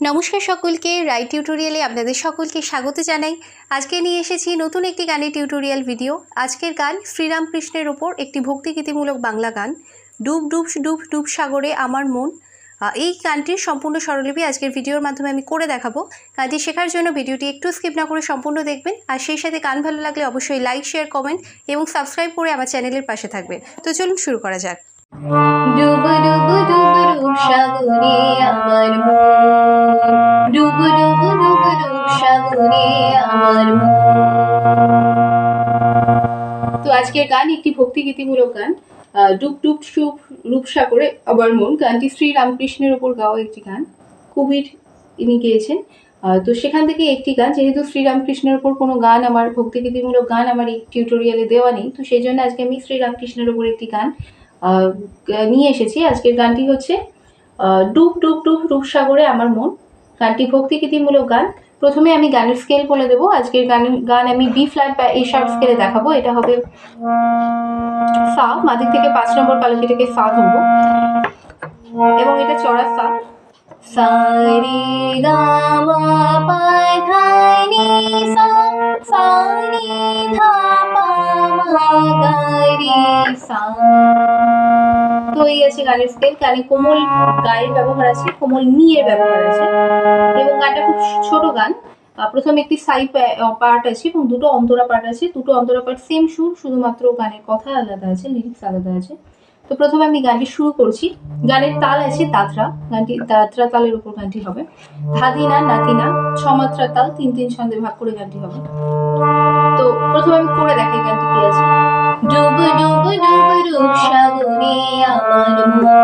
নমস্কার সকলকে, রাই টিউটোরিয়ালে আপনাদের সকলকে স্বাগত জানাই। আজকে নিয়ে এসেছি নতুন একটি গানের টিউটোরিয়াল ভিডিও। আজকের গান শ্রীরামকৃষ্ণের ওপর একটি ভক্তিগীতিমূলক বাংলা গান, ডুব ডুব ডুব ডুব সাগরে আমার মন। এই গানটির সম্পূর্ণ স্বরলিপি আজকের ভিডিওর মাধ্যমে আমি করে দেখাবো। গানটি শেখার জন্য ভিডিওটি একটু স্কিপ না করে সম্পূর্ণ দেখবেন, আর সেই সাথে গান ভালো লাগলে অবশ্যই লাইক, শেয়ার, কমেন্ট এবং সাবস্ক্রাইব করে আমার চ্যানেলের পাশে থাকবেন। তো চলুন শুরু করা যাক। ডুব ডুব ডুব ডুব সাগরে আমার মন, ডুব ডুব ডুব ডুব সাগরে আমার মন। তো আজকের গান একটি ভক্তিগীতিমূলক গান, ডুব ডুব ডুব রূপসাগরে আমার মন। গানটি শ্রীরামকৃষ্ণের ওপর গাওয়া একটি গান, কবির ইনি গেয়েছেন। তো সেখান থেকে একটি গান, যেহেতু শ্রীরামকৃষ্ণের ওপর কোনো গান, আমার ভক্তিগীতিমূলক গান আমার এই টিউটোরিয়ালে দেওয়া নেই, তো সেই জন্য আজকে আমি শ্রীরামকৃষ্ণের ওপর একটি গান নিয়ে এসেছি। আজকের গানটি হচ্ছে ডুব ডুব ডুব রূপসাগরে আমার মন। গানটি ভক্তিগীতিমূলক গান। প্রথমে আমি গানের স্কেল বলে দেবো। আজকের গান আমি বি ফ্ল্যাট বা এ শার্প স্কেলে দেখাবো। এটা হবে সা, মাদিক থেকে 5 নম্বর পালকি থেকে সা ধরবো, এবং এটা চড়া সা। সা রে গা মা পা ধা নি সা, সা নি ধা পা মা গা রে সা। তো এই আছে গানের স্কেল। গানে কোমল গায়ের ব্যবহার আছে, কোমল নিয়ের ব্যবহার আছে, এবং গানটা খুব ছোট গান। প্রথম একটি সাই পার্ট আছে এবং দুটো অন্তরা পার্ট আছে। দুটো অন্তরা পার্ট সেম সুর, শুধুমাত্র গানের কথা আলাদা আছে, লিরিক্স আলাদা আছে। তো প্রথমে আমি গানটি শুরু করছি। গানের তাল আছে দাদরা, গানটি দাদরা তালের উপর গানটি হবে। ধাদিনা নাতিনা 6 মাত্রা তাল, 3-3 ছন্দে ভাগ করে গানটি হবে। তো প্রথমে আমি করে দেখাই গানটি কি আছে। ডুব ডুব ডুব রূপ সাগরে আমার মন,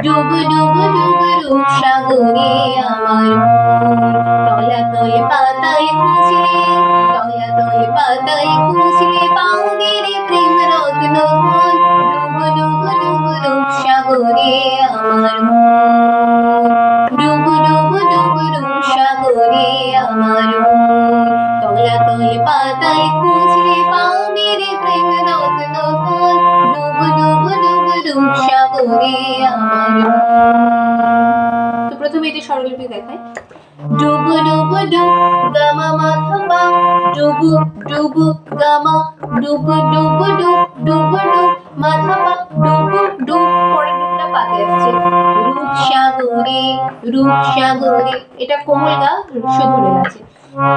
ডুব ডুব ডুব রূপ সাগরে আমার মন। তলা তলে পাতায় খুঁজলে, তলা তলে পাতায় খুঁজলে পাওগে রে প্রেম রত্ন ধন। ডুব ডুব ডুব রূপ সাগরে আমার মন, ডুব ডুব ডুব রূপ সাগরে আমার মন। তলা তলে পাতায় খুঁজলে পাওগে রে প্রেম রত্ন ধন। ডুব ডুব ডুব রূপ সাগরে আমার মন। তো প্রথমে এটি স্বরলিপি দেখায়। ডুব ডুব ডুব গামা মাথা পা, ডুব ডুব গামা, ডুব ডুব ডুব ডুব ডুব মাথা পা, ডুব ডুব। পরের ডুবটা পাতে আসছে। রূপসাগরে, রূপসাগরে, এটা কোমল গা, শুধু রে আছে।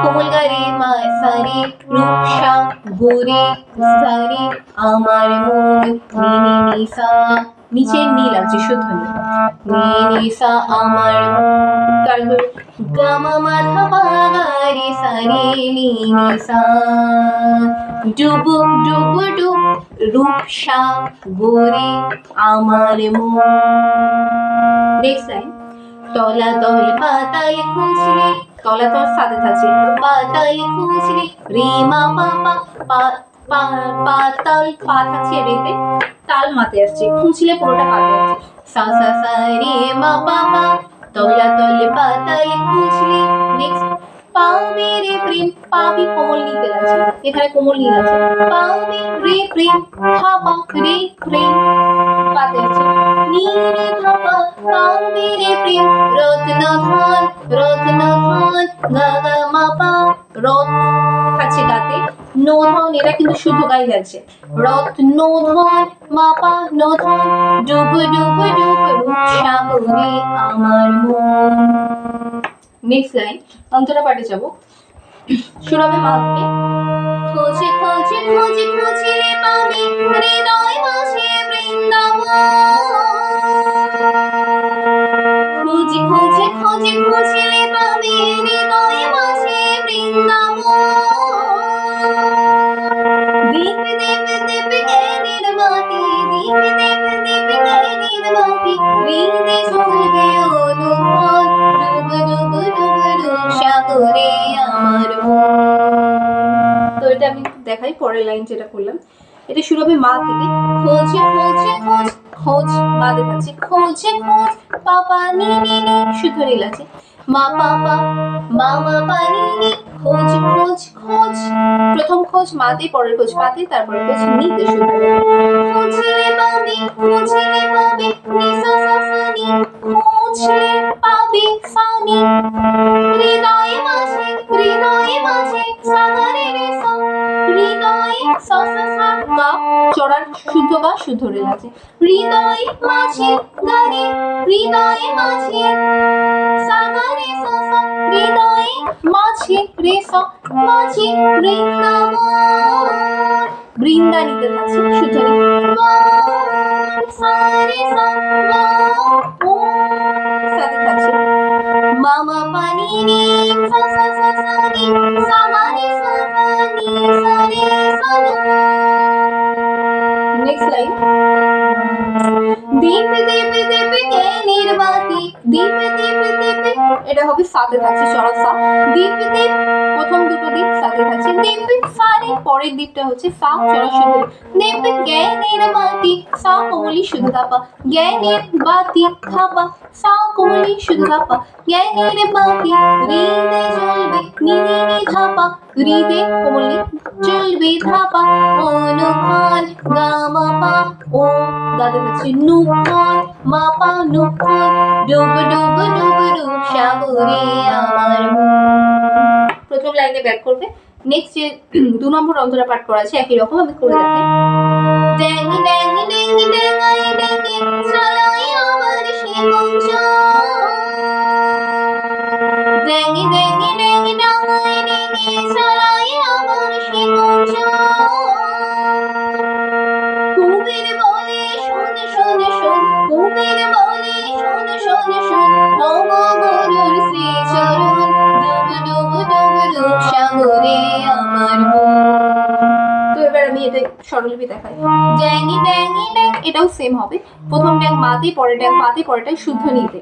কোমল গা রে মা সারে, রূপসাগরে সারে আমার মন। নি নি নি সা, নিচে নি লাগছে, শুদ্ধ নি। নি নি সা আমার মন। তারপর গামা মাথা পা গা রে সারে নি নি সা। ডুব ডুব ডুব রূপসাগরে আমার মন। Next line. তলা তল পাতায় খুঁজলে, তলা তল সাথে থাকছে, পাতায় খুঁজলে রে মা পা পা পা, পাতাল পা থাকছে রেতে, তাল মাতে আসছে, খুঁজলে পুরোটা পাতে আসছে। সা সা সা রে মা পা পা, তলা তল পাতায় খুঁজলে। নেক্সট পাবে রে প্রেম, পাবি কোমল নিতে লাগছে, এখানে কোমল নি আছে। পাবে রে প্রেম, থাপা রে প্রেম পাতে আছে। নি রে থাপা, পাবে রে প্রেম রত্ন ধন, রত্ন ধন গা গা মা পা। রত থাকছে গাতে, নো ধন, এটা কিন্তু শুদ্ধ গাই লাগছে। রত্ন ধন মা পা নো ধন। ডুব ডুব ডুব রূপসাগরে আমার মন। নেক্সট লাইন, অন্তরা পাটে যাব। শুরু হবে মা থেকে। খোঁজে খোঁজে খোঁজে খুঁজলে পাবে হৃদয় মাঝে বৃন্দাবন। খোঁজে খোঁজে খোঁজে খুঁজলে পাবে হৃদয় মাঝে বৃন্দাবন। দীপ দেব দেব জ্ঞানের বাতি, দীপ দেব দেব জ্ঞানের বাতি, হৃদে জ্বলবে অনুভব। ডুব ডুব ডুব রূপসাগরে আমার মন। তো এটা আমি দেখাই, পরের লাইন যেটা করলাম। এটা শুরু হবে মা থেকে। খোঁজে খোঁজে খোঁজ, খোঁজ মা দেখাচ্ছে, খোঁজে খোঁজ পাপা নি নি নি, শুদ্ধ নীল আছে। মা পাপা মা মা পা নি নি, খোঁজ খোঁজ খোঁজ, প্রথম খোঁজ মাতে, পরের খোঁজ পাতে, তারপরে খোঁজ নিতে শুদ্ধ রে। খুঁজলে পাবে, খুঁজলে পাবে, নি সা সা সা নি, খুঁজলে পাবে সা নি। হৃদয়ে মাঝে, হৃদয়ে মাঝে, সা গা রে রে সা, হৃদয়ে সা সা সা গা, চড়ার শুদ্ধ গা শুদ্ধ রে লাগছে। হৃদয়ে মাঝে গা রে, হৃদয়ে মাঝে সা গা রে সা সা, হৃদয়ে মাঝে রে সা, মাঝে বৃন্দাবন, বৃন্দা নিতে থাকছে শুদ্ধ রে। সা রে সা গা, ও সাথে থাকছে। মামা পানি নি, সা সা সা সা নি, সা গা রে সা সা নি, সা রে সা গা। Next line. দীপ দীপ দীপ জ্ঞানের বাতি, দীপ দীপ দীপ, এটা হবে সাথে থাকছে চড়া সা। দীপ দীপ, প্রথম দুটো দীপ সাথে থাকছে। দীপ সা রে, পরের দীপটা হচ্ছে সা চড়া শুদ্ধ রে। দীপ জ্ঞানের বাতি, সা কোমলি শুদ্ধ ধাপা, জ্ঞানের বাতি ধাপা, সা কোমলি শুদ্ধ ধাপা, জ্ঞানের বাতি, হৃদে জ্বলবে নিনি নি ধাপা, হৃদে কোমলি জ্বলবে ধাপা, অনুখান গামা পা, ও দাদা হচ্ছে নুখান মাপা নুখান, ডুব ডুব ডুব ডুব সাগরে আমার মন। প্রথম লাইনে ব্যাক করবে। নেক্সট যে 2 নম্বর অন্তরা পাঠ করা আছে একই রকম আমি করে দেখাই। ড্যাং ড্যাং ড্যাং ড্যাঙাই ড্যাঙে চালাই আমার সে কঞ্চন, ড্যাং ড্যাং ড্যাং ডাঙাই ড্যাঙে চালাই আমার সে কঞ্চন। কুবের বলে শোন শোন শোন, কুবের বলে শোন শোন শোন, নব গুরুর শ্রী চরণ, ডুব ডুব ডুব ডুব সাগরে আমার মন। তো এবার আমি এটা স্বরলিপি দেখাই। ড্যাঙি ড্যাঙি ড্যাং, এটাও সেম হবে। প্রথম ড্যাং মাতে, পরের ড্যাং পাতে, পরেরটা শুদ্ধ নিতে।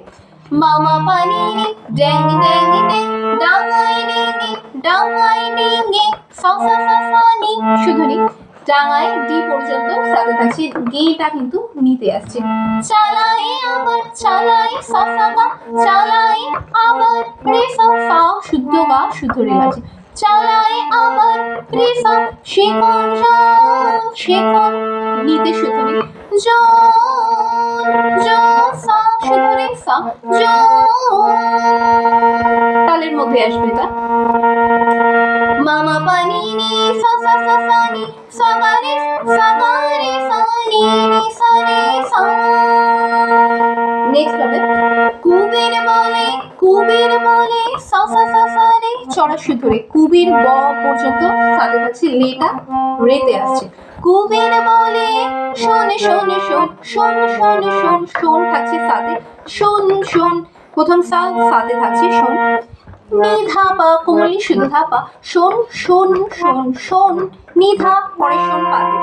মামা পানি রে, ড্যাং ড্যাং ড্যাং, ডাঙাই ড্যাঙে ডাঙাই ড্যাঙে, সা সা সা সা নি শুদ্ধ নি। ডাঙায় ডি পর্যন্ত সাথে থাকছে, গেটা কিন্তু নিতে আসছে। চালাই আবার চালাই সা সা গা, চালাই আবার রে সা, সা শুদ্ধ গা শুদ্ধ রে আছে। চালাই আবার রে সা, শিকন জন শিকন নিতে শুদ্ধ নি। জন জন সা শুদ্ধ রে সা, জন তালের মধ্যে আসবে এটা। মামা পানি নি, সা সা সা সা নি, সা গা রে সা নি নি সা রে সা। নেক্সট হবে কুবের বলে, কুবের বলে সা সা সা সা রে চড়া শুদ্ধ রে। কুবের ব পর্যন্ত সাথে থাকছে, লেটা রেতে আসছে। কুবের বলে শোন শোন শোন, শোন শোন শোন, শোন থাকছে সাথে, শোন শোন, প্রথম সা সাথে থাকছে শোন। নিধা পা কোমলি শুদ্ধ ধাপা, শোন শোন শোন শোন, নিধা পরে শোন পাতে।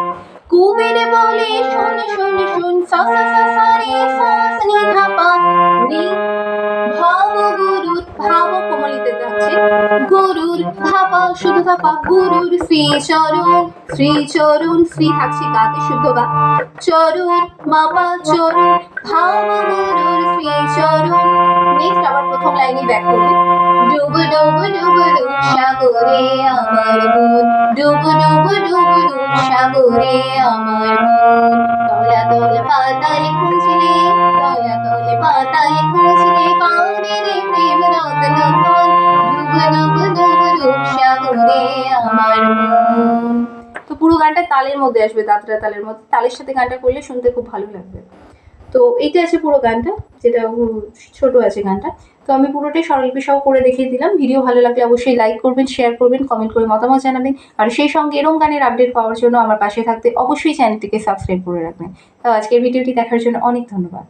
কুবের বলে শোন শোন শোন, সা সা সা সা রে সা নিধা পা রে। ভাব গুরুর, ভাব কোমলিতে থাকছে, গুরুর ধাপা শুদ্ধ ধাপা, গুরুর শ্রী চরণ, শ্রী চরণ শ্রী থাকছে গাতে শুদ্ধ গা। চরণ মাপা চরণ, ভাব গুরুর শ্রী চরণ। নেক্সট আবার প্রথম লাইনে ব্যাক করবে। ডুব ডুব ডুব ডুব সাগরে আমার মন, ডুব ডুব ডুব ডুব সাগরে আমার মন। তলা তলা পাতালে খুঁজলে, তলা তলা পাতালে খুঁজলে, পাবে রে প্রেম রত্ন ধন, ডুব ডুব ডুব ডুব সাগরে আমার মন। তো পুরো গানটা তালের মধ্যে আসবে, দাদরা তালের মধ্যে, তালের সাথে গানটা করলে শুনতে খুব ভালো লাগবে। তো এইটা আছে পুরো গানটা, যেটা ছোট আছে গানটা। তো আমি পুরোটাই স্বরলিপি সহ করে দেখিয়ে দিলাম। ভিডিও ভালো লাগলে অবশ্যই লাইক করবেন, শেয়ার করবেন, কমেন্ট করে মতামত জানাবেন। আর সেই সঙ্গে এরকম গানের আপডেট পাওয়ার জন্য আমার পাশে থাকতে অবশ্যই চ্যানেলটিকে সাবস্ক্রাইব করে রাখবেন। তো আজকের ভিডিওটি দেখার জন্য অনেক ধন্যবাদ।